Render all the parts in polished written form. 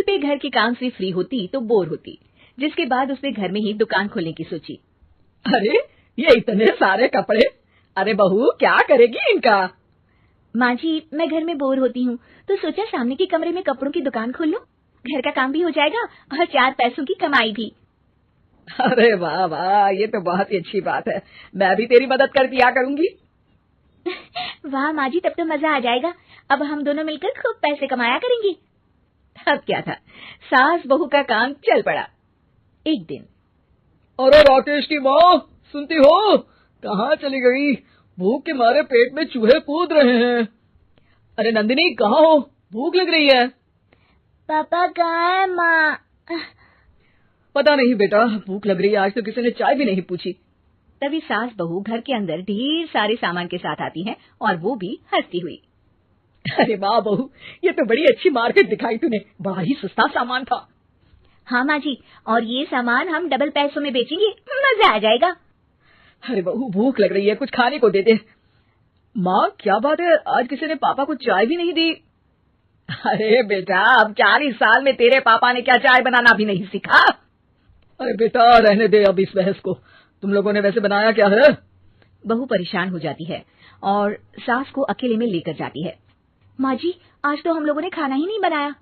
पल पे घर के काम से फ्री होती तो बोर होती, जिसके बाद उसने घर में ही दुकान खोलने की सोची। अरे ये इतने सारे कपड़े, अरे बहू क्या करेगी इनका? माँ जी, मैं घर में बोर होती हूँ तो सोचा सामने के कमरे में कपड़ों की दुकान खोल लूं, घर का काम भी हो जाएगा और 4 पैसों की कमाई भी। अरे वाह वाह, ये तो बहुत ही अच्छी बात है, मैं भी तेरी मदद कर दिया करूंगी। वाह माँ जी, तब तो मजा आ जाएगा। अब हम दोनों मिलकर खूब पैसे कमाया करेंगे। अब क्या था, सास बहू का काम चल पड़ा। एक दिन, अरे राकेश की माँ, सुनती हो? कहाँ चली गई? भूख के मारे पेट में चूहे कूद रहे हैं। अरे नंदिनी, कहाँ हो? भूख लग रही है। पापा कहाँ है माँ? पता नहीं बेटा, भूख लग रही है, आज तो किसी ने चाय भी नहीं पूछी। तभी सास बहू घर के अंदर ढेर सारे सामान के साथ आती हैं और वो भी हंसती हुई। अरे वाह बहू, ये तो बड़ी अच्छी मार्केट दिखाई तूने, बड़ा ही सस्ता सामान था। हाँ माँ जी, और ये सामान हम डबल पैसों में बेचेंगे, मजा आ जाएगा। अरे बहू, भूख लग रही है, कुछ खाने को दे दे। माँ क्या बात है, आज किसी ने पापा को चाय भी नहीं दी? अरे बेटा, अब 40 साल में तेरे पापा ने क्या चाय बनाना भी नहीं सीखा? अरे बेटा रहने दे अब इस बहस को, तुम लोगों ने वैसे बनाया क्या है? बहू परेशान हो जाती है और सास को अकेले में लेकर जाती है। माँ जी, आज तो हम लोगों ने खाना ही नहीं बनाया।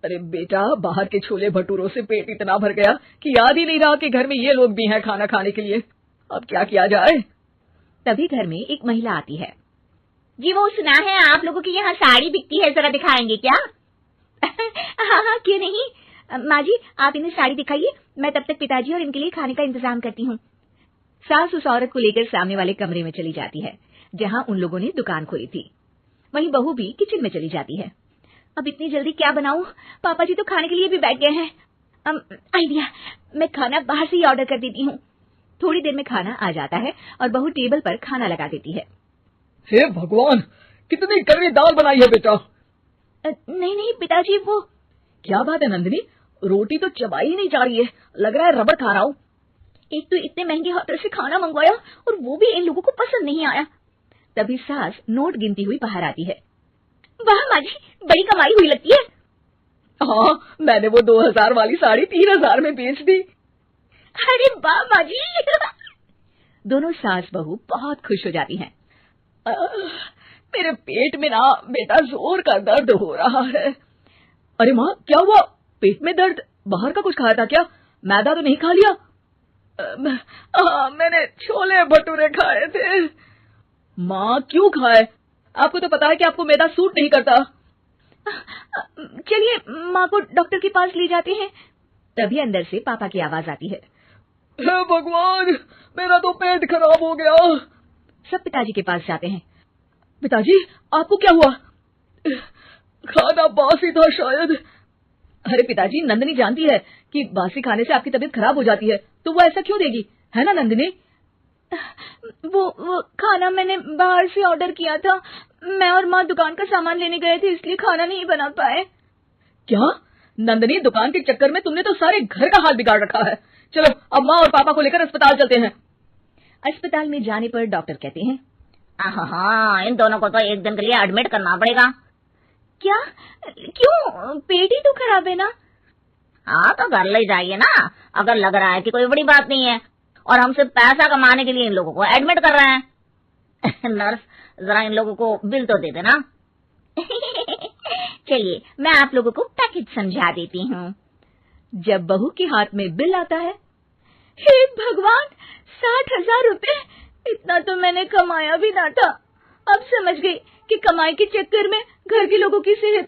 अरे बेटा, बाहर के छोले भटूरों से पेट इतना भर गया कि याद ही नहीं रहा कि घर में ये लोग भी हैं खाना खाने के लिए। अब क्या किया जाए? तभी घर में एक महिला आती है। जी, वो सुना है आप लोगों की यहाँ साड़ी बिकती है, जरा दिखाएंगे क्या? हाँ हाँ, क्यों नहीं। माँ जी, आप इन्हें साड़ी दिखाइए, मैं तब तक पिताजी और इनके लिए खाने का इंतजाम करती हूँ। सास उस औरत को लेकर सामने वाले कमरे में चली जाती है जहाँ उन लोगों ने दुकान खोली थी। वहीं बहू भी किचन में चली जाती है। अब इतनी जल्दी क्या बनाऊं? पापा जी तो खाने के लिए भी बैठ गए हैं। आइडिया, मैं खाना बाहर से ही ऑर्डर कर देती हूँ। थोड़ी देर में खाना आ जाता है और बहू टेबल पर खाना लगा देती है। हे भगवान, कितनी कड़वी दाल बनाई है बेटा। नहीं नहीं पिताजी, वो क्या बात है नंदिनी, रोटी तो चबाई ही नहीं जा रही है, लग रहा है रबड़ खा रहा हूँ। एक तो इतने महंगे होटल से खाना मंगवाया और वो भी इन लोगों को पसंद नहीं आया। तभी सास नोट गिनती हुई बाहर आती है। वाह माँ जी, बड़ी कमाई हुई लगती है। हाँ, मैंने वो 2000 वाली साड़ी 3000 में बेच दी। अरे वाह माँ जी। दोनों सास बहू बहुत खुश हो जाती हैं। मेरे पेट में ना बेटा जोर का दर्द हो रहा है। अरे माँ, क्या हुआ? पेट में दर्द? बाहर का कुछ खाया था क्या? मैदा तो नहीं खा लिया? मैंने छोले भटूरे खाए थे। माँ क्यों खाए? आपको तो पता है कि आपको मैदा सूट नहीं करता। चलिए माँ को डॉक्टर के पास ले जाते हैं। तभी अंदर से पापा की आवाज आती है। हे भगवान, मेरा तो पेट खराब हो गया। सब पिताजी के पास जाते हैं। पिताजी, आपको क्या हुआ? खाना बासी था शायद। अरे पिताजी, नंदिनी जानती है कि बासी खाने से आपकी तबीयत खराब हो जाती है, तो वो ऐसा क्यों देगी, है ना नंदिनी? वो खाना मैंने बाहर से ऑर्डर किया था। मैं और माँ दुकान का सामान लेने गए थे, इसलिए खाना नहीं बना पाए। क्या नंदिनी, दुकान के चक्कर में तुमने तो सारे घर का हाल बिगाड़ रखा है। चलो अब माँ और पापा को लेकर अस्पताल चलते हैं। अस्पताल में जाने पर डॉक्टर कहते हैं, हाँ, इन दोनों को तो एक दिन के लिए एडमिट करना पड़ेगा। क्या? क्यों? पेट ही तो खराब है ना। हाँ तो घर ले जाइए ना, अगर लग रहा है कि कोई बड़ी बात नहीं है और हम सिर्फ पैसा कमाने के लिए इन लोगों को एडमिट कर रहे हैं। नर्स, जरा इन लोगों को बिल तो दे देना। चलिए मैं आप लोगों को पैकेज समझा देती हूँ। जब बहू के हाथ में बिल आता है, हे भगवान, 60,000 रुपए! इतना तो मैंने कमाया भी ना था। अब समझ गई कि कमाई के चक्कर में घर के लोगों की सेहत